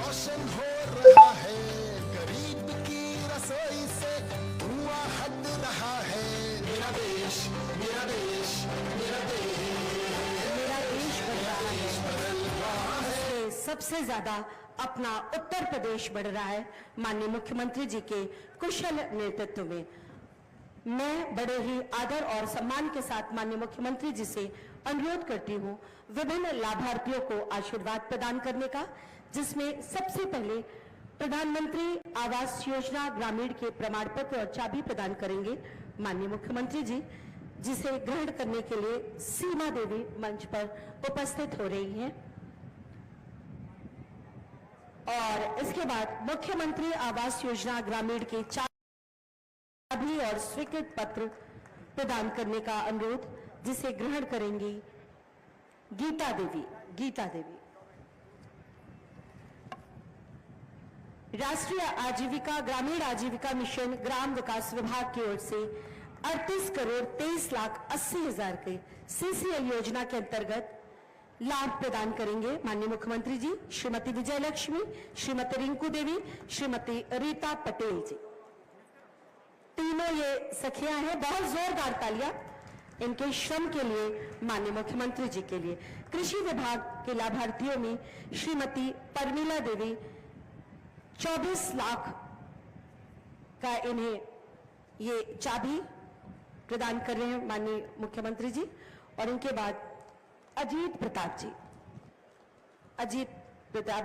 रोशन हो रहा है, गरीब की रसोई से धुआं हट रहा है। मेरा देश, मेरा देश, मेरा देश, मेरा देश बढ़ रहा है। इसमें सबसे ज्यादा अपना उत्तर प्रदेश बढ़ रहा है माननीय मुख्यमंत्री जी के कुशल नेतृत्व में। मैं बड़े ही आदर और सम्मान के साथ माननीय मुख्यमंत्री जी से अनुरोध करती हूं विभिन्न लाभार्थियों को आशीर्वाद प्रदान करने का, जिसमें सबसे पहले प्रधानमंत्री आवास योजना ग्रामीण के प्रमाण पत्र और चाबी प्रदान करेंगे माननीय मुख्यमंत्री जी, जिसे ग्रहण करने के लिए सीमा देवी मंच पर उपस्थित हो रही हैं। और इसके बाद मुख्यमंत्री आवास योजना ग्रामीण के चाबी और स्वीकृत पत्र प्रदान करने का अनुरोध, जिसे ग्रहण करेंगी गीता देवी। राष्ट्रीय आजीविका ग्रामीण आजीविका मिशन ग्राम विकास विभाग की ओर से 38,23,80,000 के CCL योजना के अंतर्गत लाभ प्रदान करेंगे माननीय मुख्यमंत्री जी श्रीमती विजय लक्ष्मी, श्रीमती रिंकू देवी, श्रीमती रीता पटेल जी। तीनों ये सखियां हैं, बहुत जोरदार तालियां इनके श्रम के लिए माननीय मुख्यमंत्री जी के लिए। कृषि विभाग के लाभार्थियों में श्रीमती परमिला देवी 24 लाख का इन्हें ये चाबी प्रदान कर रहे हैं माननीय मुख्यमंत्री जी। और इनके बाद अजीत प्रताप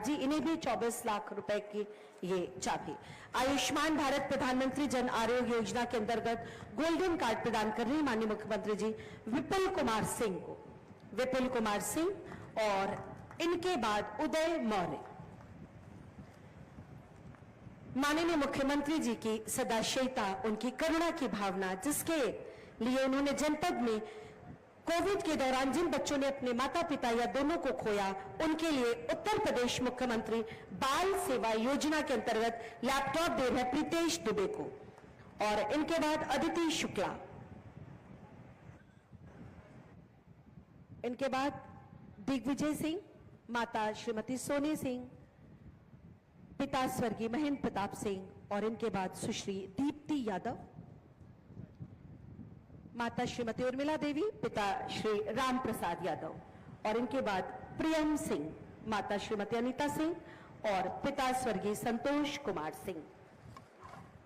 जी, इन्हें भी 24 लाख रुपए की ये चाबी। आयुष्मान भारत प्रधानमंत्री जन आरोग्य योजना के अंतर्गत गोल्डन कार्ड प्रदान कर रहे हैं माननीय मुख्यमंत्री जी विपुल कुमार सिंह और इनके बाद उदय मौर्य। माननीय मुख्यमंत्री जी की सदाशयता, उनकी करुणा की भावना, जिसके लिए उन्होंने जनपद में कोविड के दौरान जिन बच्चों ने अपने माता पिता या दोनों को खोया, उनके लिए उत्तर प्रदेश मुख्यमंत्री बाल सेवा योजना के अंतर्गत लैपटॉप दे रहे प्रीतेश दुबे को। और इनके बाद अदिति शुक्ला, इनके बाद दिग्विजय सिंह, माता श्रीमती सोनी सिंह, पिता स्वर्गीय महेंद्र प्रताप सिंह और इनके बाद सुश्री दीप्ति यादव, माता श्रीमती उर्मिला देवी, पिता श्री राम प्रसाद यादव और इनके बाद प्रियम सिंह, माता श्रीमती अनीता सिंह और पिता स्वर्गीय संतोष कुमार सिंह।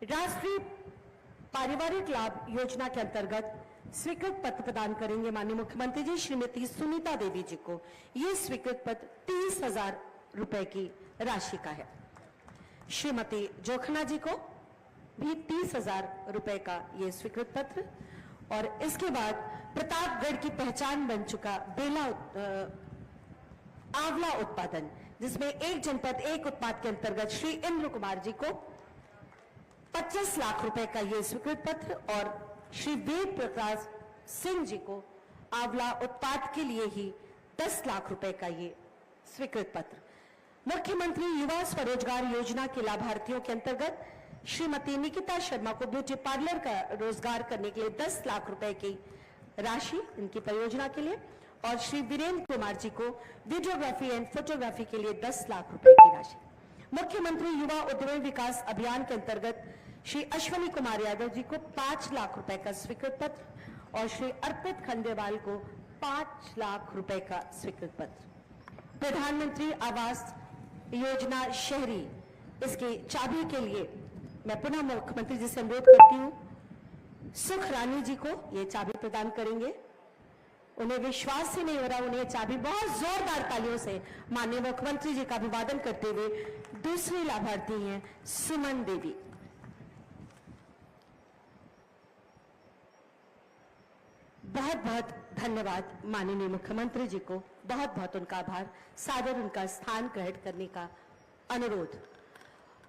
राष्ट्रीय पारिवारिक लाभ योजना के अंतर्गत स्वीकृत पत्र प्रदान करेंगे माननीय मुख्यमंत्री जी श्रीमती सुनीता देवी जी को। ये स्वीकृत पत्र 30,000 रुपए की राशि का है। श्रीमती जोखना जी को भी 30,000 रुपए का ये स्वीकृत पत्र। और इसके बाद प्रतापगढ़ की पहचान बन चुका आंवला उत्पादन, जिसमें एक जनपद एक उत्पाद के अंतर्गत श्री इंद्र कुमार जी को 25 लाख रुपए का ये स्वीकृत पत्र और श्री वेद प्रकाश सिंह जी को आंवला उत्पाद के लिए ही 10 लाख रुपए का ये स्वीकृत पत्र। मुख्यमंत्री युवा स्वरोजगार योजना के लाभार्थियों के अंतर्गत श्रीमती निकिता शर्मा को ब्यूटी पार्लर का रोजगार करने के लिए 10 लाख रुपए की राशि इनकी परियोजना के लिए और श्री वीरेंद्र कुमार जी को वीडियोग्राफी एंड फोटोग्राफी के लिए 10 लाख रुपए की राशि। मुख्यमंत्री युवा उद्यम विकास अभियान के अंतर्गत श्री अश्विनी कुमार यादव जी को 5 लाख रुपए का स्वीकृत पत्र और श्री अर्पित खंडेवाल को 5 लाख रुपए का स्वीकृत पत्र। प्रधानमंत्री आवास योजना शहरी, इसकी चाबी के लिए मैं पुनः मुख्यमंत्री जी से अनुरोध करती हूं सुख रानी जी को ये चाबी प्रदान करेंगे। उन्हें विश्वास ही नहीं हो रहा, उन्हें चाबी बहुत जोरदार तालियों से माननीय मुख्यमंत्री जी का अभिवादन करते हुए दूसरी लाभार्थी हैं सुमन देवी। बहुत बहुत धन्यवाद माननीय मुख्यमंत्री जी को, बहुत बहुत उनका आभार, सादर उनका स्थान ग्रहण करने का अनुरोध।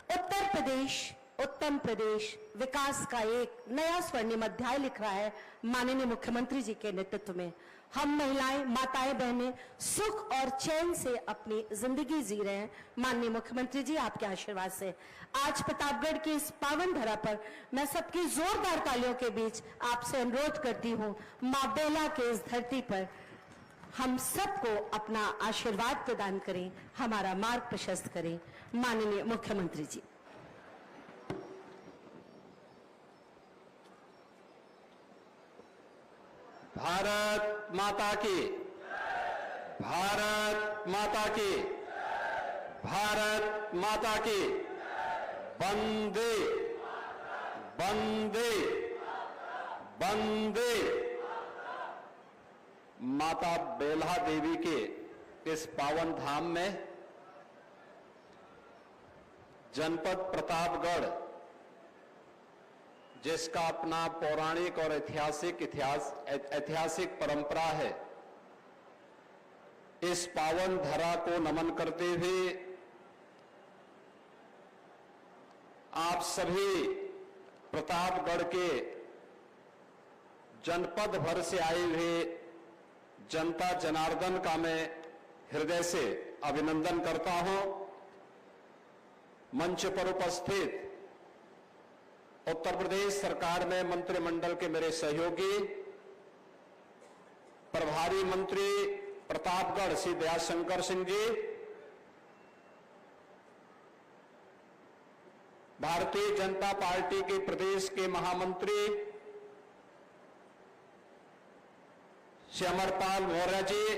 उत्तर प्रदेश उत्तम प्रदेश विकास का एक नया स्वर्णिम अध्याय लिख रहा है माननीय मुख्यमंत्री जी के नेतृत्व में। हम महिलाएं, माताएं, बहनें सुख और चैन से अपनी जिंदगी जी रहे हैं माननीय मुख्यमंत्री जी आपके आशीर्वाद से। आज प्रतापगढ़ की इस पावन धरा पर मैं सबकी जोरदार तालियों के बीच आपसे अनुरोध करती हूं, मां बेला के इस धरती पर हम सबको अपना आशीर्वाद प्रदान करें, हमारा मार्ग प्रशस्त करें। माननीय मुख्यमंत्री जी। भारत माता की, भारत माता की, भारत माता की। वंदे वंदे वंदे। माता बेल्हा देवी के इस पावन धाम में जनपद प्रतापगढ़, जिसका अपना पौराणिक और ऐतिहासिक परंपरा है, इस पावन धरा को नमन करते हुए आप सभी प्रतापगढ़ के जनपद भर से आए हुए जनता जनार्दन का मैं हृदय से अभिनंदन करता हूं। मंच पर उपस्थित उत्तर प्रदेश सरकार में मंत्रिमंडल के मेरे सहयोगी प्रभारी मंत्री प्रतापगढ़ श्री दयाशंकर सिंह जी, भारतीय जनता पार्टी के प्रदेश के महामंत्री श्री अमरपाल मौर्य जी,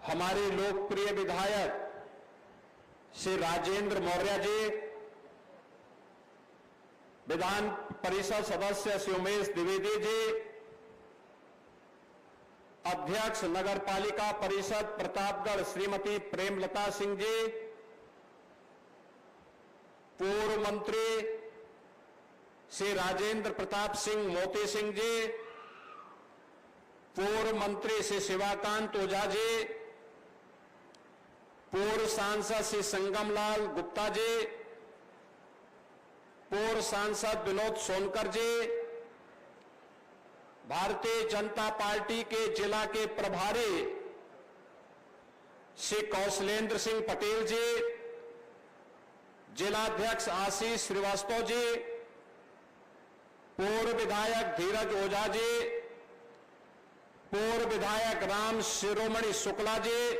हमारे लोकप्रिय विधायक श्री राजेंद्र मौर्य जी, विधान परिषद सदस्य श्री उमेश द्विवेदी जी, अध्यक्ष नगर पालिका परिषद प्रतापगढ़ श्रीमती प्रेमलता सिंह जी, पूर्व मंत्री श्री राजेंद्र प्रताप सिंह मोती सिंह जी, पूर्व मंत्री श्री शिवाकांत ओझा जी, पूर्व सांसद श्री संगमलाल गुप्ता जी, पूर्व सांसद विनोद सोनकर जी, भारतीय जनता पार्टी के जिला के प्रभारी श्री कौशलेंद्र सिंह पटेल जी, जिलाध्यक्ष आशीष श्रीवास्तव जी, पूर्व विधायक धीरज ओझा जी, पूर्व विधायक राम शिरोमणि शुक्ला जी,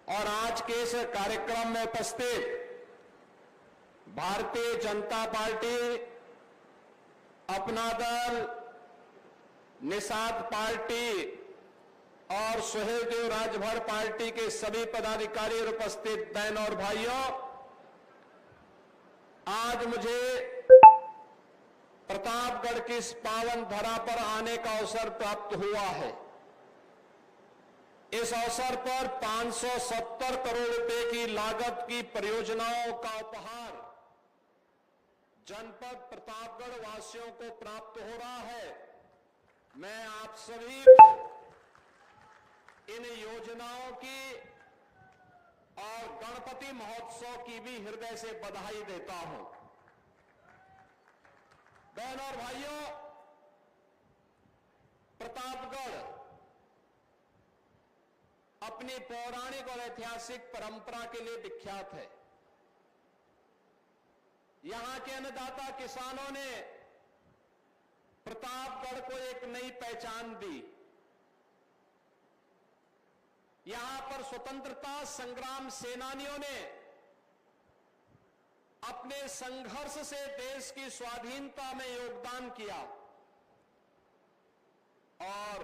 और आज के इस कार्यक्रम में उपस्थित भारतीय जनता पार्टी, अपना दल, निषाद पार्टी और सुहेलदेव राजभर पार्टी के सभी पदाधिकारी और उपस्थित बहन और भाइयों, आज मुझे प्रतापगढ़ की इस पावन धरा पर आने का अवसर प्राप्त हुआ है। इस अवसर पर 570 करोड़ रुपए की लागत की परियोजनाओं का उपहार जनपद प्रतापगढ़ वासियों को प्राप्त हो रहा है। मैं आप सभी को इन योजनाओं की और गणपति महोत्सव की भी हृदय से बधाई देता हूं। बहन और भाइयों, प्रतापगढ़ अपनी पौराणिक और ऐतिहासिक परंपरा के लिए विख्यात है। यहां के अन्नदाता किसानों ने प्रतापगढ़ को एक नई पहचान दी। यहां पर स्वतंत्रता संग्राम सेनानियों ने अपने संघर्ष से देश की स्वाधीनता में योगदान किया और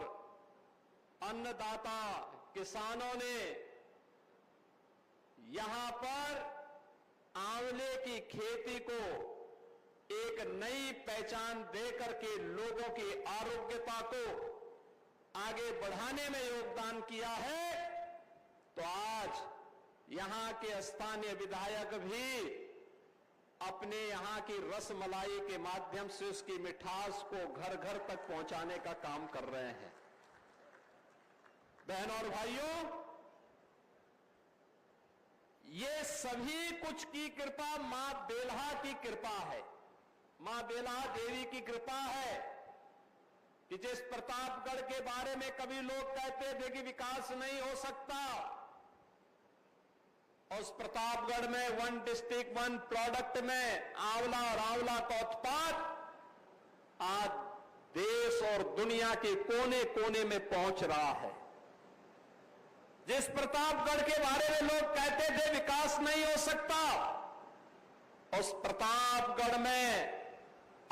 अन्नदाता किसानों ने यहां पर आंवले की खेती को एक नई पहचान देकर के लोगों की आरोग्यता को आगे बढ़ाने में योगदान किया है। तो आज यहां के स्थानीय विधायक भी अपने यहां की रसमलाई के माध्यम से उसकी मिठास को घर घर तक पहुंचाने का काम कर रहे हैं। बहनों और भाइयों, ये सभी कुछ की कृपा मां बेल्हा की कृपा है। मां बेल्हा देवी की कृपा है कि जिस प्रतापगढ़ के बारे में कभी लोग कहते थे कि विकास नहीं हो सकता, उस प्रतापगढ़ में 1 डिस्ट्रिक्ट 1 प्रोडक्ट में आंवला और आंवला का उत्पाद आज देश और दुनिया के कोने कोने में पहुंच रहा है। जिस प्रतापगढ़ के बारे में लोग कहते थे विकास नहीं हो सकता, उस प्रतापगढ़ में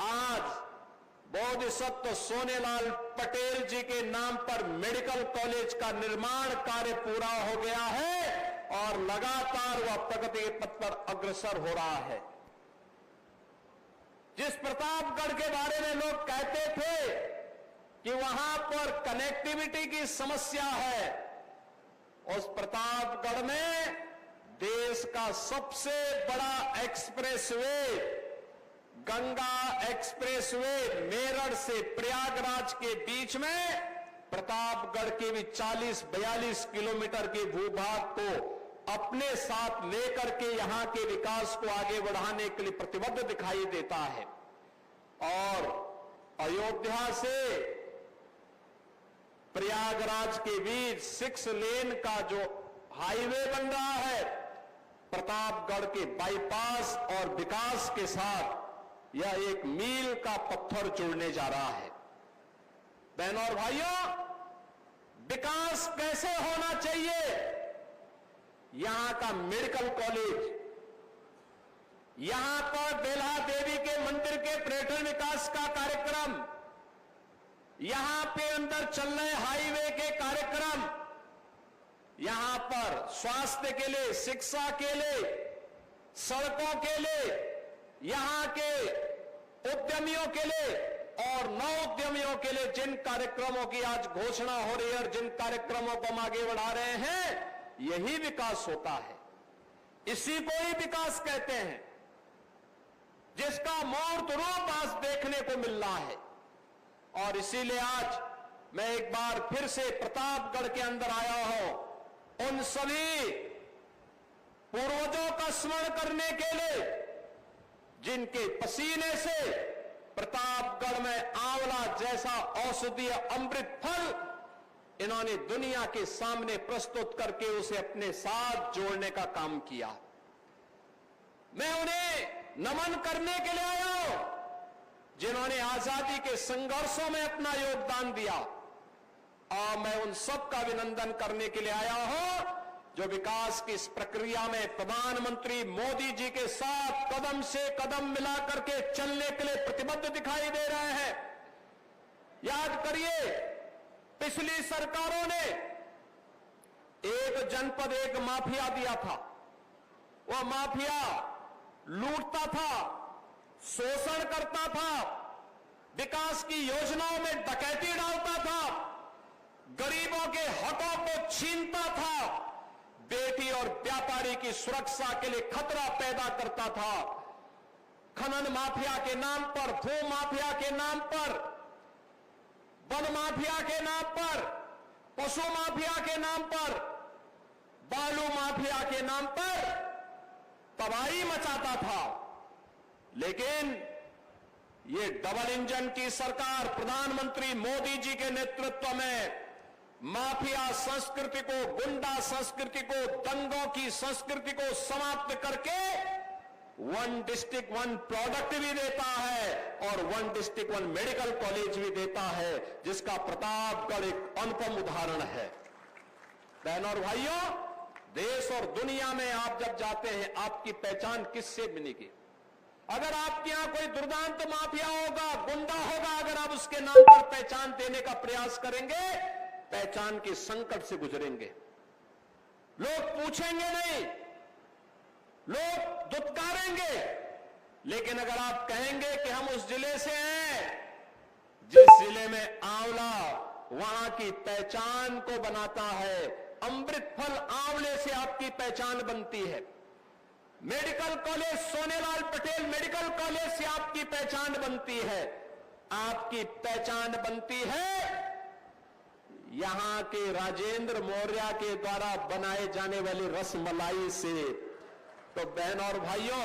आज बोधिसत्व सोनेलाल पटेल जी के नाम पर मेडिकल कॉलेज का निर्माण कार्य पूरा हो गया है और लगातार वह प्रगति के पथ पर अग्रसर हो रहा है। जिस प्रतापगढ़ के बारे में लोग कहते थे कि वहां पर कनेक्टिविटी की समस्या है, उस प्रतापगढ़ में देश का सबसे बड़ा एक्सप्रेसवे गंगा एक्सप्रेसवे मेरठ से प्रयागराज के बीच में प्रतापगढ़ के भी 40-42 किलोमीटर के भूभाग को अपने साथ लेकर के यहां के विकास को आगे बढ़ाने के लिए प्रतिबद्ध दिखाई देता है। और अयोध्या से प्रयागराज के बीच 6 लेन का जो हाईवे बन रहा है, प्रतापगढ़ के बाईपास और विकास के साथ यह एक मील का पत्थर जुड़ने जा रहा है। बहनों और भाइयों, विकास कैसे होना चाहिए? यहां का मेडिकल कॉलेज, यहां पर बेल्हा देवी के मंदिर के पर्यटन विकास का कार्यक्रम, यहां पे अंदर चल रहे हाईवे के कार्यक्रम, यहां पर स्वास्थ्य के लिए, शिक्षा के लिए, सड़कों के लिए, यहां के उद्यमियों के लिए और नौ उद्यमियों के लिए जिन कार्यक्रमों की आज घोषणा हो रही है और जिन कार्यक्रमों को हम आगे बढ़ा रहे हैं, यही विकास होता है। इसी को ही विकास कहते हैं, जिसका मूर्त रूप आज देखने को मिल रहा है। और इसीलिए आज मैं एक बार फिर से प्रतापगढ़ के अंदर आया हूं, उन सभी पूर्वजों का स्मरण करने के लिए जिनके पसीने से प्रतापगढ़ में आंवला जैसा औषधीय अमृत फल इन्होंने दुनिया के सामने प्रस्तुत करके उसे अपने साथ जोड़ने का काम किया। मैं उन्हें नमन करने के लिए आया हूं, जिन्होंने आजादी के संघर्षों में अपना योगदान दिया, और मैं उन सबका अभिनंदन करने के लिए आया हूं जो विकास की इस प्रक्रिया में प्रधानमंत्री मोदी जी के साथ कदम से कदम मिलाकर के चलने के लिए प्रतिबद्ध दिखाई दे रहे हैं। याद करिए, पिछली सरकारों ने एक जनपद एक माफिया दिया था। वह माफिया लूटता था, शोषण करता था, विकास की योजनाओं में डकैती डालता था, गरीबों के हकों को छीनता था, बेटी और व्यापारी की सुरक्षा के लिए खतरा पैदा करता था। खनन माफिया के नाम पर, भू माफिया के नाम पर, वन माफिया के नाम पर, पशु माफिया के नाम पर, बालू माफिया के नाम पर तबाही मचाता था। लेकिन ये डबल इंजन की सरकार प्रधानमंत्री मोदी जी के नेतृत्व में माफिया संस्कृति को, गुंडा संस्कृति को, दंगों की संस्कृति को समाप्त करके 1 डिस्ट्रिक्ट 1 प्रोडक्ट भी देता है और 1 डिस्ट्रिक्ट 1 मेडिकल कॉलेज भी देता है, जिसका प्रतापगढ़ एक अनुपम उदाहरण है। बहनों और भाइयों, देश और दुनिया में आप जब जाते हैं, आपकी पहचान किससे बनेगी? अगर आपके यहां कोई दुर्दांत माफिया होगा, गुंडा होगा, अगर आप उसके नाम पर पहचान देने का प्रयास करेंगे, पहचान के संकट से गुजरेंगे। लोग पूछेंगे नहीं, लोग दुत्कारेंगे, लेकिन अगर आप कहेंगे कि हम उस जिले से हैं जिस जिले में आंवला वहां की पहचान को बनाता है, अमृत फल आंवले से आपकी पहचान बनती है, medical college Sonelal Patel medical college से आपकी पहचान बनती है, आपकी पहचान बनती है यहां के राजेंद्र मौर्य के द्वारा बनाए जाने वाली रसमलाई से। तो बहनों और भाइयों,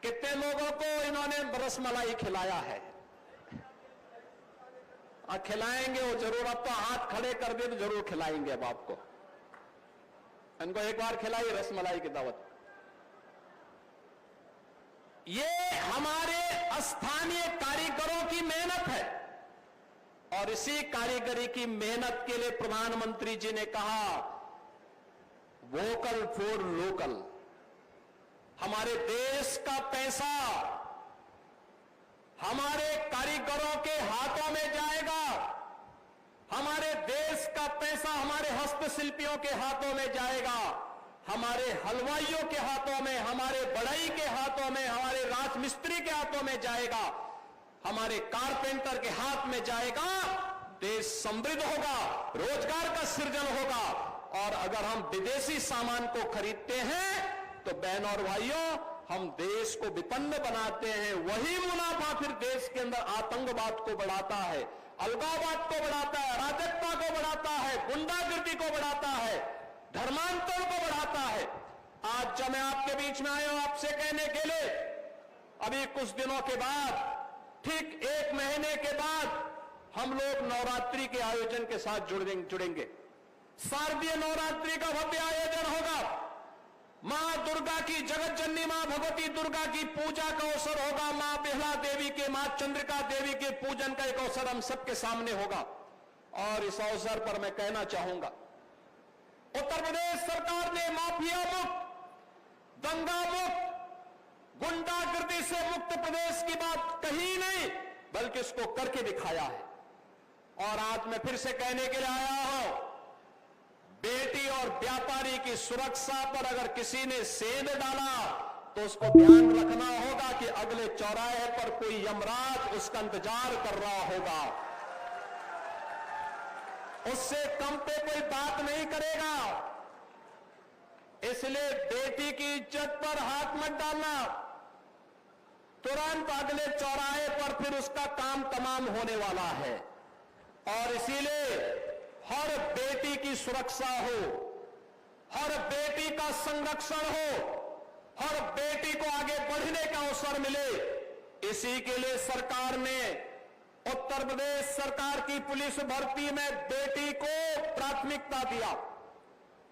कितने लोगों को इन्होंने रसमलाई खिलाया है? खिलाएंगे वो जरूर। अब तो हाथ खड़े कर दिए तो जरूर खिलाएंगे। अब आपको इनको एक बार खिलाइए रसमलाई की दावत। ये हमारे स्थानीय कारीगरों की मेहनत है। और इसी कारीगरी की मेहनत के लिए प्रधानमंत्री जी ने कहा वोकल फॉर लोकल। हमारे देश का पैसा हमारे कारीगरों के हाथों में जाएगा, हमारे देश का पैसा हमारे हस्तशिल्पियों के हाथों में जाएगा, हमारे हलवाइयों के हाथों में, हमारे बढ़ई के हाथों में, हमारे राजमिस्त्री के हाथों में जाएगा, हमारे कारपेंटर के हाथ में जाएगा। देश समृद्ध होगा, रोजगार का सृजन होगा। और अगर हम विदेशी सामान को खरीदते हैं तो बहनों और भाइयों, हम देश को विपन्न बनाते हैं। वही मुनाफा फिर देश के अंदर आतंकवाद को बढ़ाता है, अलगाववाद को बढ़ाता है, अराजकता को बढ़ाता है, गुंडागर्दी को बढ़ाता है, धर्मांतर को बढ़ाता है। आज जब मैं आपके बीच में आया हूं आपसे कहने के लिए, अभी कुछ दिनों के बाद, ठीक 1 महीने के बाद हम लोग नवरात्रि के आयोजन के साथ जुड़ेंगे। शारदीय नवरात्रि का भव्य आयोजन होगा। मां दुर्गा की, जगत जननी मां भगवती दुर्गा की पूजा का अवसर होगा। मां बिहला देवी के, मां चंद्रिका देवी के पूजन का एक अवसर हम सबके सामने होगा। और इस अवसर पर मैं कहना चाहूंगा, उत्तर प्रदेश सरकार ने माफिया मुक्त, दंगा मुक्त, गुंडागर्दी से मुक्त प्रदेश की बात कही नहीं, बल्कि इसको करके दिखाया है। और आज मैं फिर से कहने के लिए आया हूं, बेटी और व्यापारी की सुरक्षा पर अगर किसी ने सेंध डाला तो उसको ध्यान रखना होगा कि अगले चौराहे पर कोई यमराज उसका इंतजार कर रहा होगा, उससे कम पे कोई बात नहीं करेगा। इसलिए बेटी की इज्जत पर हाथ मत डालना, तुरंत अगले चौराहे पर फिर उसका काम तमाम होने वाला है। और इसीलिए हर बेटी की सुरक्षा हो, हर बेटी का संरक्षण हो, हर बेटी को आगे बढ़ने का अवसर मिले, इसी के लिए सरकार ने उत्तर प्रदेश सरकार की पुलिस भर्ती में बेटी को प्राथमिकता दिया।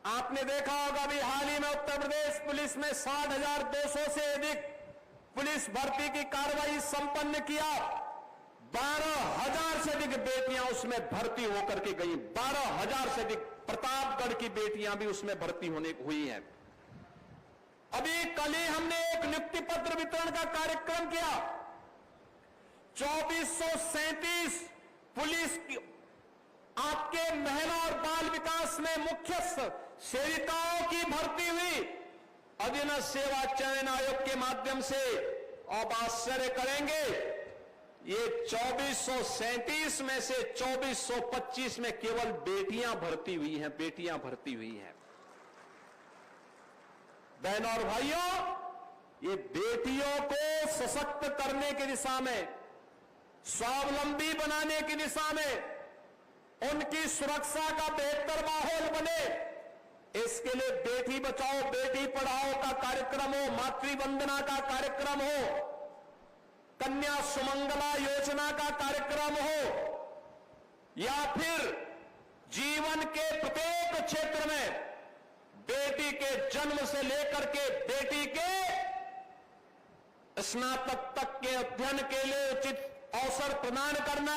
आपने देखा होगा अभी हाल ही में उत्तर प्रदेश पुलिस में 60,200 से अधिक पुलिस भर्ती की कार्रवाई संपन्न किया। 12,000 से अधिक बेटियां उसमें भर्ती होकर के गई। 12,000 से अधिक प्रतापगढ़ की बेटियां भी उसमें भर्ती होने हुई हैं। अभी कल ही हमने एक नियुक्ति पत्र वितरण का कार्यक्रम किया। 2437 पुलिस की आपके महिला और बाल विकास में मुख्य सेविकाओं की भर्ती हुई अधीनस्थ सेवा चयन आयोग के माध्यम से। अब आश्चर्य करेंगे, ये 2437 में से 2425 में केवल बेटियां भर्ती हुई हैं, बेटियां भर्ती हुई हैं। बहनों और भाइयों, ये बेटियों को सशक्त करने की दिशा में, स्वावलंबी बनाने की दिशा में, उनकी सुरक्षा का बेहतर माहौल बने, इसके लिए बेटी बचाओ बेटी पढ़ाओ का कार्यक्रम हो, मातृवंदना का कार्यक्रम हो, कन्या सुमंगला योजना का कार्यक्रम हो, या फिर जीवन के प्रत्येक क्षेत्र में बेटी के जन्म से लेकर के बेटी के स्नातक तक के अध्ययन के लिए उचित अवसर प्रदान करना।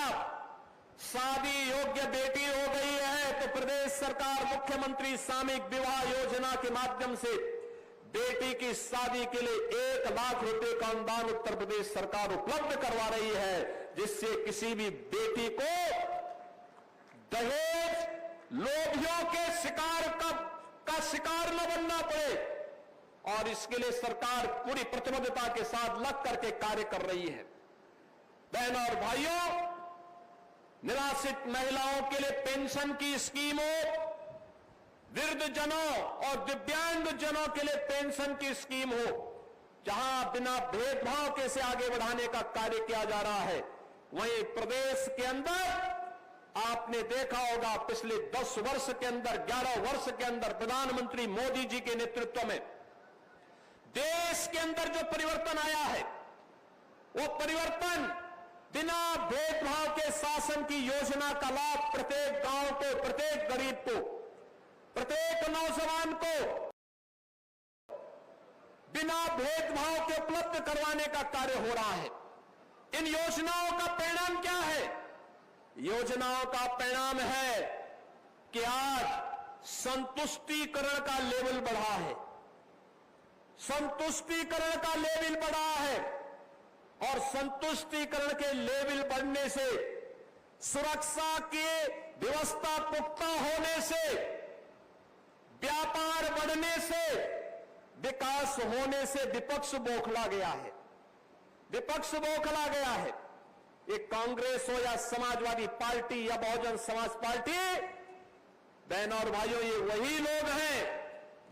शादी योग्य बेटी हो गई है तो प्रदेश सरकार मुख्यमंत्री सामूहिक विवाह योजना के माध्यम से बेटी की शादी के लिए 1 लाख रुपए का अनुदान उत्तर प्रदेश सरकार उपलब्ध करवा रही है, जिससे किसी भी बेटी को दहेज लोभियों के शिकार का शिकार न बनना पड़े। और इसके लिए सरकार पूरी प्रतिबद्धता के साथ लग करके कार्य कर रही है। बहनों और भाइयों, निराश्रित महिलाओं के लिए पेंशन की स्कीम हो, वृद्ध जनों और दिव्यांग जनों के लिए पेंशन की स्कीम हो, जहां बिना भेदभाव के से आगे बढ़ाने का कार्य किया जा रहा है। वहीं प्रदेश के अंदर आपने देखा होगा पिछले 10 वर्ष के अंदर, 11 वर्ष के अंदर प्रधानमंत्री मोदी जी के नेतृत्व में देश के अंदर जो परिवर्तन आया है, वो परिवर्तन बिना भेदभाव के शासन की योजना का लाभ प्रत्येक गांव को, प्रत्येक गरीब को, प्रत्येक नौजवान को बिना भेदभाव के उपलब्ध करवाने का कार्य हो रहा है। इन योजनाओं का परिणाम क्या है? योजनाओं का परिणाम है कि आज संतुष्टिकरण का लेवल बढ़ा है, संतुष्टिकरण का लेवल बढ़ा है और संतुष्टिकरण के लेवल बढ़ने से, सुरक्षा की व्यवस्था पुख्ता होने से, व्यापार बढ़ने से, विकास होने से विपक्ष बौखला गया है, विपक्ष बौखला गया है। ये कांग्रेस हो या समाजवादी पार्टी या बहुजन समाज पार्टी, बहनों और भाइयों, ये वही लोग हैं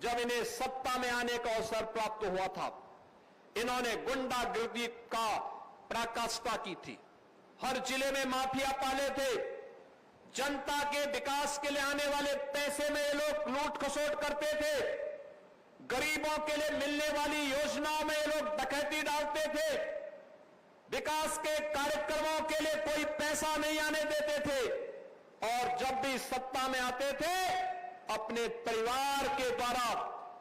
जब इन्हें सत्ता में आने का अवसर प्राप्त हुआ था, इन्होंने गुंडागर्दी का पराकाष्ठा की थी, हर जिले में माफिया पाले थे, जनता के विकास के लिए आने वाले पैसे में ये लोग लूट खसोट करते थे, गरीबों के लिए मिलने वाली योजनाओं में ये लोग डकैती डालते थे, विकास के कार्यक्रमों के लिए कोई पैसा नहीं आने देते थे और जब भी सत्ता में आते थे अपने परिवार के द्वारा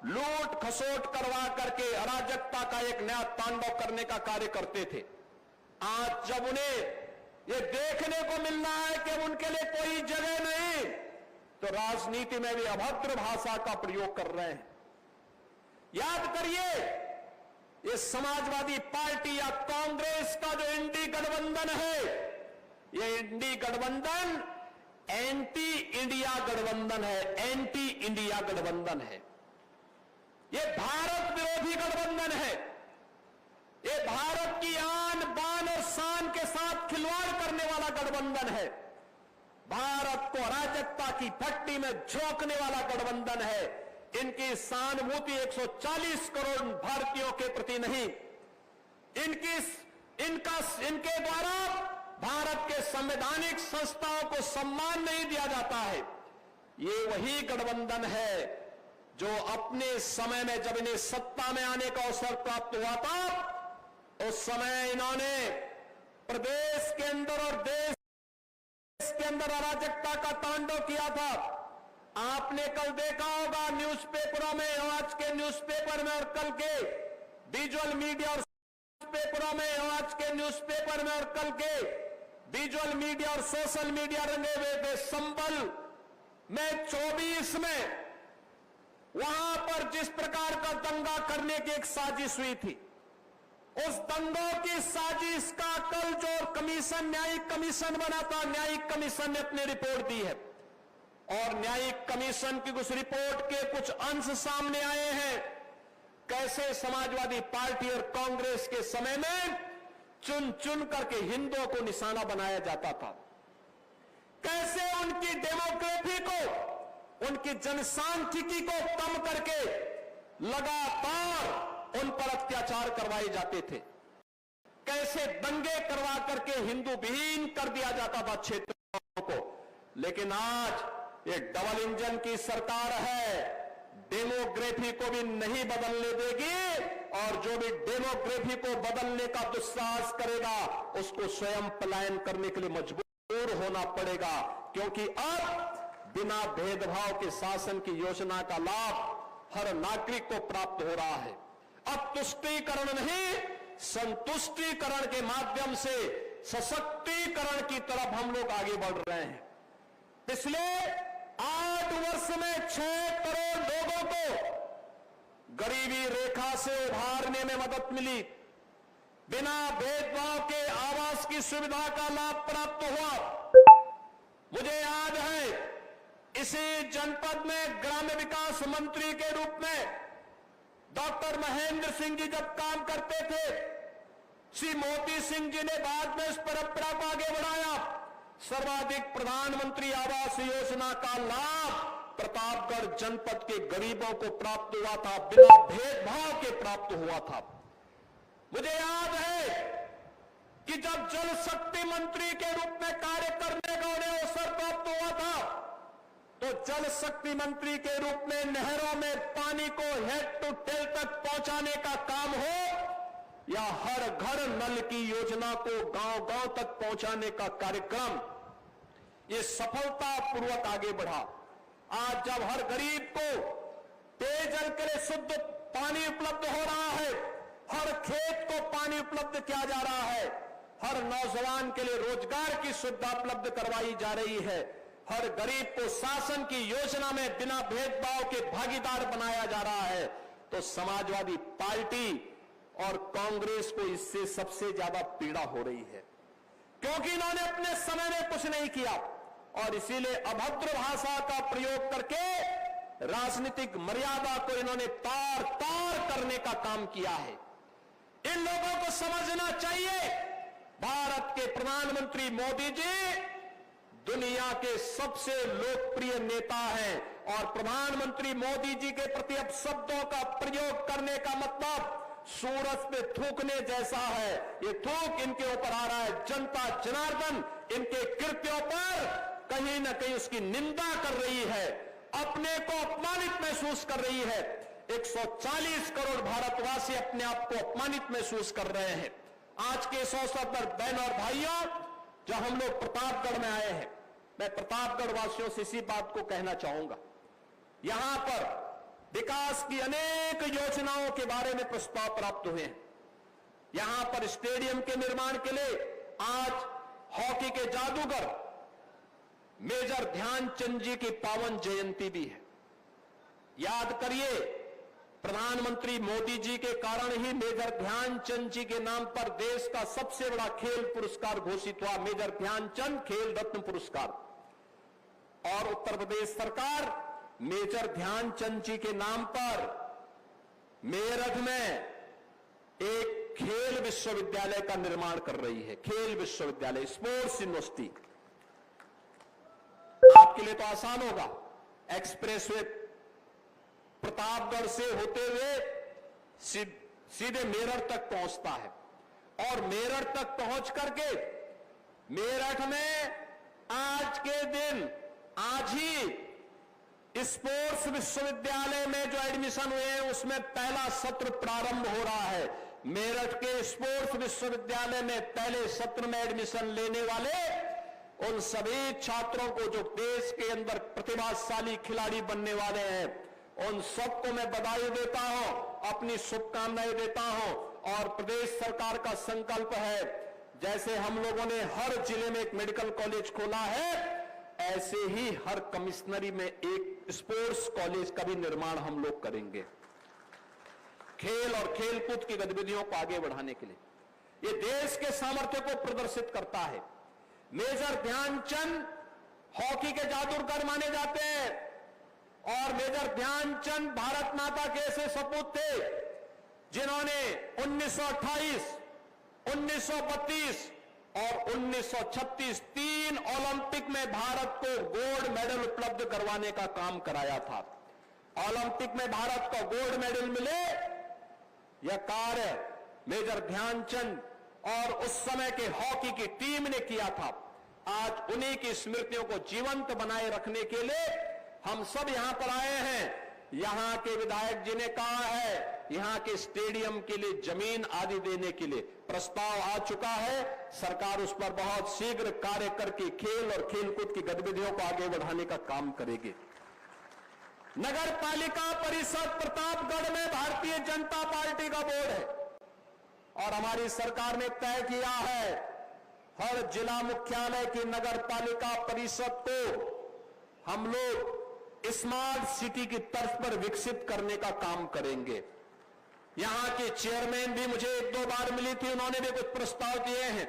लूट खसोट करवा करके अराजकता का एक नया तांडव करने का कार्य करते थे। आज जब उन्हें ये देखने को मिल रहा है कि उनके लिए कोई जगह नहीं, तो राजनीति में भी अभद्र भाषा का प्रयोग कर रहे हैं। याद करिए, ये समाजवादी पार्टी या कांग्रेस का जो इंडी गठबंधन है, ये इंडी गठबंधन एंटी इंडिया गठबंधन है, एंटी इंडिया गठबंधन है। ये भारत विरोधी गठबंधन है, ये भारत की आन बान और शान के साथ खिलवाड़ करने वाला गठबंधन है, भारत को अराजकता की भट्टी में झोंकने वाला गठबंधन है। इनकी सहानुभूति 140 करोड़ भारतीयों के प्रति नहीं, इनके द्वारा भारत के संवैधानिक संस्थाओं को सम्मान नहीं दिया जाता है। ये वही गठबंधन है जो अपने समय में जब इन्हें सत्ता में आने का अवसर प्राप्त हुआ था, उस समय इन्होंने प्रदेश के अंदर और देश के अंदर अराजकता का तांडव किया था। आपने कल देखा होगा न्यूज़पेपरों में, आज के न्यूज़पेपर में और कल के विजुअल मीडिया और पेपरों में, आज के न्यूज़पेपर में और कल के विजुअल मीडिया और सोशल मीडिया रंगे हुए थे। संबल में 24 में वहां पर जिस प्रकार का दंगा करने की एक साजिश हुई थी, उस दंगों की साजिश का कल जो कमीशन, न्यायिक कमीशन बना था, न्यायिक कमीशन ने अपनी रिपोर्ट दी है और न्यायिक कमीशन की उस रिपोर्ट के कुछ अंश सामने आए हैं। कैसे समाजवादी पार्टी और कांग्रेस के समय में चुन चुन करके हिंदुओं को निशाना बनाया जाता था, कैसे उनकी डेमोग्राफी को, उनकी जनसांख्यिकी को कम करके लगातार उन पर अत्याचार करवाए जाते थे, कैसे दंगे करवा करके हिंदू विहीन कर दिया जाता था क्षेत्रों को। लेकिन आज ये डबल इंजन की सरकार है, डेमोग्राफी को भी नहीं बदलने देगी और जो भी डेमोग्राफी को बदलने का दुस्साहस करेगा उसको स्वयं पलायन करने के लिए मजबूर होना पड़ेगा, क्योंकि अब बिना भेदभाव के शासन की योजना का लाभ हर नागरिक को प्राप्त हो रहा है। अब तुष्टीकरण नहीं, संतुष्टीकरण के माध्यम से सशक्तिकरण की तरफ हम लोग आगे बढ़ रहे हैं। पिछले 8 वर्ष में 6 करोड़ लोगों को गरीबी रेखा से उभारने में मदद मिली, बिना भेदभाव के आवास की सुविधा का लाभ प्राप्त हुआ। मुझे याद है इसी जनपद में ग्राम्य विकास मंत्री के रूप में डॉक्टर महेंद्र सिंह जी जब काम करते थे, श्री मोती सिंह जी ने बाद में इस परंपरा को आगे बढ़ाया। सर्वाधिक प्रधानमंत्री आवास योजना का लाभ प्रतापगढ़ जनपद के गरीबों को प्राप्त हुआ था, बिना भेदभाव के प्राप्त हुआ था। मुझे याद है कि जब जल शक्ति मंत्री के रूप में कार्य करने का उन्हें अवसर प्राप्त हुआ था, तो जल शक्ति मंत्री के रूप में नहरों में पानी को हेड टू टेल तक पहुंचाने का काम हो या हर घर नल की योजना को गांव-गांव तक पहुंचाने का कार्यक्रम, ये सफलतापूर्वक आगे बढ़ा। आज जब हर गरीब को पेयजल के लिए शुद्ध पानी उपलब्ध हो रहा है, हर खेत को पानी उपलब्ध किया जा रहा है, हर नौजवान के लिए रोजगार की सुविधा उपलब्ध करवाई जा रही है। हर गरीब को शासन की योजना में बिना भेदभाव के भागीदार बनाया जा रहा है। तो समाजवादी पार्टी और कांग्रेस को इससे सबसे ज्यादा पीड़ा हो रही है, क्योंकि इन्होंने अपने समय में कुछ नहीं किया और इसीलिए अभद्र भाषा का प्रयोग करके राजनीतिक मर्यादा को इन्होंने तार तार करने का काम किया है। इन लोगों को समझना चाहिए, भारत के प्रधानमंत्री मोदी जी दुनिया के सबसे लोकप्रिय नेता हैं और प्रधानमंत्री मोदी जी के प्रति अब शब्दों का प्रयोग करने का मतलब सूरज पे थूकने जैसा है। ये थूक इनके ऊपर आ रहा है। जनता जनार्दन इनके कृत्यों पर कहीं ना कहीं उसकी निंदा कर रही है, अपने को अपमानित महसूस कर रही है। 140 करोड़ भारतवासी अपने आप को अपमानित महसूस कर रहे हैं। आज के इस अवसर पर बहन और भाइयों, जब हम लोग प्रतापगढ़ में आए हैं, मैं प्रतापगढ़ वासियों से इसी बात को कहना चाहूंगा, यहां पर विकास की अनेक योजनाओं के बारे में प्रस्ताव प्राप्त हुए हैं। यहां पर स्टेडियम के निर्माण के लिए आज हॉकी के जादूगर मेजर ध्यानचंद जी की पावन जयंती भी है। याद करिए, प्रधानमंत्री मोदी जी के कारण ही मेजर ध्यानचंद जी के नाम पर देश का सबसे बड़ा खेल पुरस्कार घोषित हुआ, मेजर ध्यानचंद खेल रत्न पुरस्कार। और उत्तर प्रदेश सरकार मेजर ध्यानचंद जी के नाम पर मेरठ में एक खेल विश्वविद्यालय का निर्माण कर रही है। खेल विश्वविद्यालय, स्पोर्ट्स यूनिवर्सिटी। आपके लिए तो आसान होगा, एक्सप्रेसवे प्रतापगढ़ से होते हुए सीधे मेरठ तक पहुंचता है और मेरठ तक पहुंच करके मेरठ में आज के दिन, आज ही स्पोर्ट्स विश्वविद्यालय में जो एडमिशन हुए हैं उसमें पहला सत्र प्रारंभ हो रहा है। मेरठ के स्पोर्ट्स विश्वविद्यालय में पहले सत्र में एडमिशन लेने वाले उन सभी छात्रों को जो देश के अंदर प्रतिभाशाली खिलाड़ी बनने वाले हैं, उन सबको मैं बधाई देता हूं, अपनी शुभकामनाएं देता हूं। और प्रदेश सरकार का संकल्प है, जैसे हम लोगों ने हर जिले में एक मेडिकल कॉलेज खोला है, ऐसे ही हर कमिश्नरी में एक स्पोर्ट्स कॉलेज का भी निर्माण हम लोग करेंगे, खेल और खेलकूद की गतिविधियों को आगे बढ़ाने के लिए। ये देश के सामर्थ्य को प्रदर्शित करता है। मेजर ध्यानचंद हॉकी के जादूगर माने जाते हैं और मेजर ध्यानचंद भारत माता के ऐसे सपूत थे जिन्होंने 1928, 1932 और 1936 तीन ओलंपिक में भारत को गोल्ड मेडल उपलब्ध करवाने का काम कराया था। ओलंपिक में भारत को गोल्ड मेडल मिले, यह कार्य मेजर ध्यानचंद और उस समय के हॉकी की टीम ने किया था। आज उन्हीं की स्मृतियों को जीवंत बनाए रखने के लिए हम सब यहां पर आए हैं। यहां के विधायक जी ने कहा है, यहां के स्टेडियम के लिए जमीन आदि देने के लिए प्रस्ताव आ चुका है। सरकार उस पर बहुत शीघ्र कार्य करके खेल और खेलकूद की गतिविधियों को आगे बढ़ाने का काम करेगी। नगर पालिका परिषद प्रतापगढ़ में भारतीय जनता पार्टी का बोर्ड है और हमारी सरकार ने तय किया है, हर जिला मुख्यालय की नगर पालिका परिषद को हम लोग स्मार्ट सिटी की तर्ज पर विकसित करने का काम करेंगे। यहां के चेयरमैन भी मुझे एक दो बार मिली थी, उन्होंने भी कुछ प्रस्ताव दिए हैं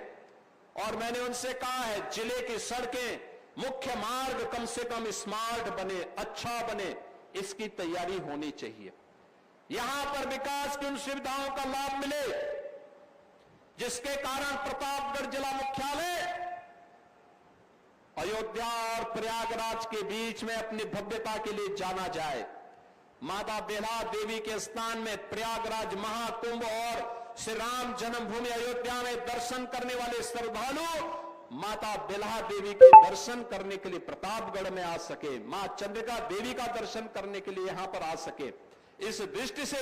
और मैंने उनसे कहा है, जिले की सड़कें, मुख्य मार्ग कम से कम स्मार्ट बने, अच्छा बने, इसकी तैयारी होनी चाहिए। यहां पर विकास की उन सुविधाओं का लाभ मिले जिसके कारण प्रतापगढ़ जिला मुख्यालय अयोध्या और प्रयागराज के बीच में अपनी भव्यता के लिए जाना जाए। माता बेला देवी के स्थान में प्रयागराज महाकुंभ और श्री राम जन्मभूमि अयोध्या में दर्शन करने वाले श्रद्धालु माता बेला देवी के दर्शन करने के लिए प्रतापगढ़ में आ सके, मां चंद्रिका देवी का दर्शन करने के लिए यहां पर आ सके। इस दृष्टि से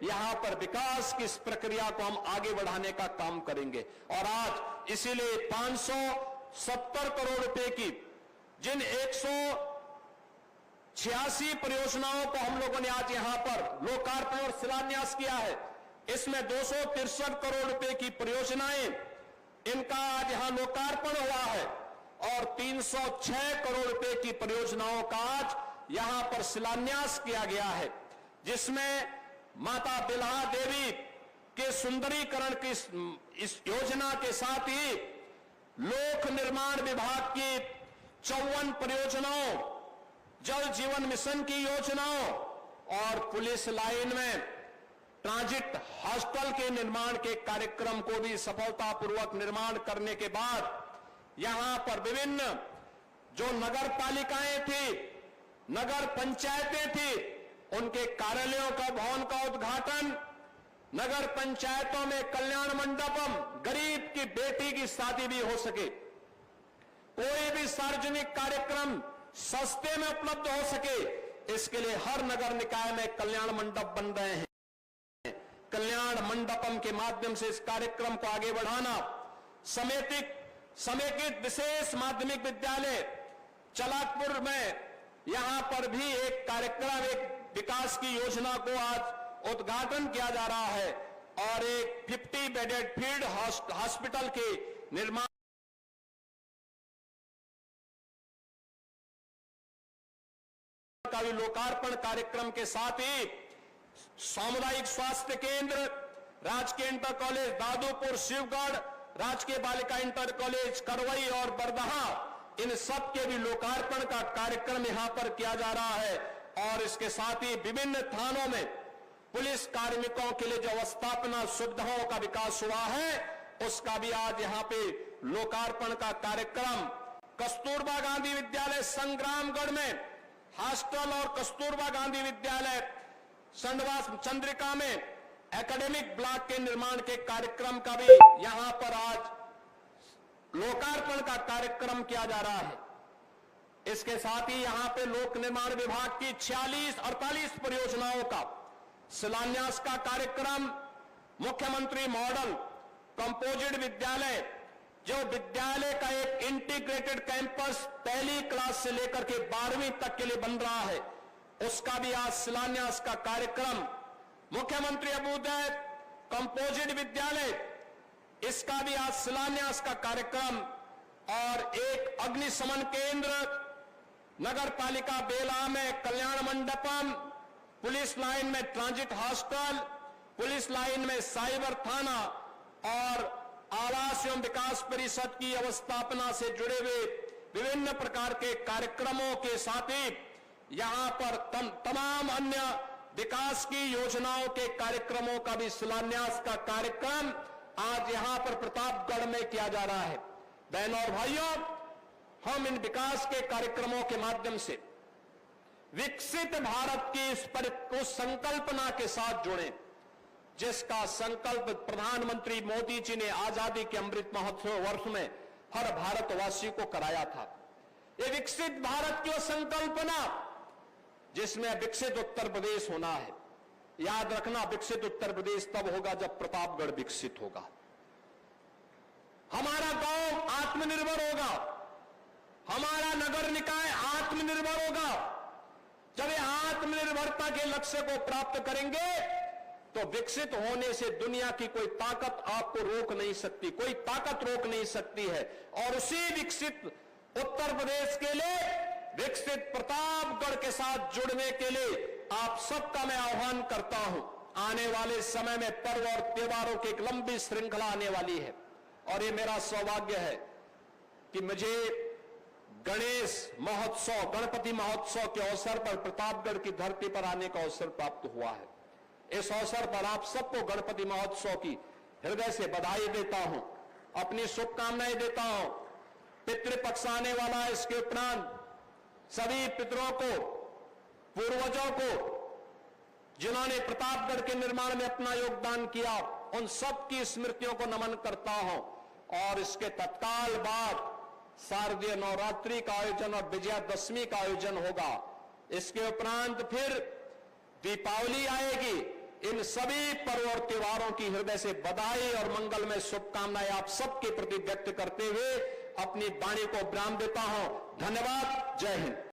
यहां पर विकास की इस प्रक्रिया को हम आगे बढ़ाने का काम करेंगे। और आज इसीलिए 570 करोड़ रुपए की जिन 186 परियोजनाओं को हम लोगों ने आज यहां पर लोकार्पण और शिलान्यास किया है, इसमें 263 करोड़ रुपए की परियोजनाएं इनका आज यहां लोकार्पण हुआ है और 306 करोड़ रुपए की परियोजनाओं का आज यहां पर शिलान्यास किया गया है, जिसमें माता बिल्हा देवी के सुंदरीकरण की इस योजना के साथ ही लोक निर्माण विभाग की 54 परियोजनाओं, जल जीवन मिशन की योजनाओं और पुलिस लाइन में ट्रांजिट हॉस्टल के निर्माण के कार्यक्रम को भी सफलतापूर्वक निर्माण करने के बाद यहां पर विभिन्न जो नगर पालिकाएं थी, नगर पंचायतें थी, उनके कार्यालयों का भवन का उद्घाटन, नगर पंचायतों में कल्याण मंडपम, गरीब की बेटी की शादी भी हो सके, कोई भी सार्वजनिक कार्यक्रम सस्ते में उपलब्ध हो सके, इसके लिए हर नगर निकाय में कल्याण मंडप बन रहे हैं। कल्याण मंडपम के माध्यम से इस कार्यक्रम को आगे बढ़ाना, समेकित विशेष माध्यमिक विद्यालय चलाकपुर में यहां पर भी एक कार्यक्रम, एक विकास की योजना को आज उद्घाटन किया जा रहा है और एक 50 बेडेड फील्ड हॉस्पिटल के निर्माण का भी लोकार्पण कार्यक्रम के साथ ही सामुदायिक स्वास्थ्य केंद्र, राजकीय इंटर कॉलेज दादूपुर शिवगढ़, राजकीय बालिका इंटर कॉलेज करवई और बरदहा, इन सब के भी लोकार्पण का कार्यक्रम यहां पर किया जा रहा है और इसके साथ ही विभिन्न थानों में पुलिस कार्मिकों के लिए जो अवस्थापना सुविधाओं का विकास हुआ है, उसका भी आज यहां पे लोकार्पण का कार्यक्रम, कस्तूरबा गांधी विद्यालय संग्रामगढ़ में हॉस्टल और कस्तूरबा गांधी विद्यालय संडवास चंद्रिका में एकेडमिक ब्लॉक के निर्माण के कार्यक्रम का भी यहां पर आज लोकार्पण का कार्यक्रम किया जा रहा है। इसके साथ ही यहां पे लोक निर्माण विभाग की 46-48 परियोजनाओं का शिलान्यास का कार्यक्रम, मुख्यमंत्री मॉडल कंपोजिट विद्यालय, जो विद्यालय का एक इंटीग्रेटेड कैंपस पहली क्लास से लेकर के 12वीं तक के लिए बन रहा है, उसका भी आज शिलान्यास का कार्यक्रम, मुख्यमंत्री अभ्युदय कंपोजिट विद्यालय, इसका भी आज शिलान्यास का कार्यक्रम और एक अग्निशमन केंद्र, नगर पालिका बेला में कल्याण मंडपम, पुलिस लाइन में ट्रांजिट हॉस्टल, पुलिस लाइन में साइबर थाना और आवास एवं विकास परिषद की अवस्थापना से जुड़े हुए विभिन्न प्रकार के कार्यक्रमों के साथ ही यहां पर तमाम अन्य विकास की योजनाओं के कार्यक्रमों का भी शिलान्यास का कार्यक्रम आज यहां पर प्रतापगढ़ में किया जा रहा है। बहनों और भाइयों, हम इन विकास के कार्यक्रमों के माध्यम से विकसित भारत की उस संकल्पना के साथ जुड़े जिसका संकल्प प्रधानमंत्री मोदी जी ने आजादी के अमृत महोत्सव वर्ष में हर भारतवासी को कराया था। ये विकसित भारत की संकल्पना जिसमें विकसित उत्तर प्रदेश होना है। याद रखना, विकसित उत्तर प्रदेश तब होगा जब प्रतापगढ़ विकसित होगा, हमारा गांव आत्मनिर्भर होगा, हमारा नगर निकाय आत्मनिर्भर होगा। जब ये आत्मनिर्भरता के लक्ष्य को प्राप्त करेंगे तो विकसित होने से दुनिया की कोई ताकत आपको रोक नहीं सकती, कोई ताकत रोक नहीं सकती है। और उसी विकसित उत्तर प्रदेश के लिए, विकसित प्रतापगढ़ के साथ जुड़ने के लिए आप सबका मैं आह्वान करता हूं। आने वाले समय में पर्व और त्योहारों की एक लंबी श्रृंखला आने वाली है और ये मेरा सौभाग्य है कि मुझे गणेश महोत्सव, गणपति महोत्सव के अवसर पर प्रतापगढ़ की धरती पर आने का अवसर प्राप्त हुआ है। इस अवसर पर आप सबको गणपति महोत्सव की हृदय से बधाई देता हूं, अपनी शुभकामनाएं देता हूं। पितृपक्ष आने वाला है, इसके उपरांत सभी पितरों को, पूर्वजों को, जिन्होंने प्रतापगढ़ के निर्माण में अपना योगदान किया, उन सब की स्मृतियों को नमन करता हूं। और इसके तत्काल बाद शारदीय नवरात्रि का आयोजन और विजयादशमी का आयोजन होगा। इसके उपरांत फिर दीपावली आएगी। इन सभी पर्व और त्योहारों की हृदय से बधाई और मंगलमय शुभकामनाएं आप सबके प्रति व्यक्त करते हुए अपनी वाणी को विराम देता हूं। धन्यवाद। जय हिंद।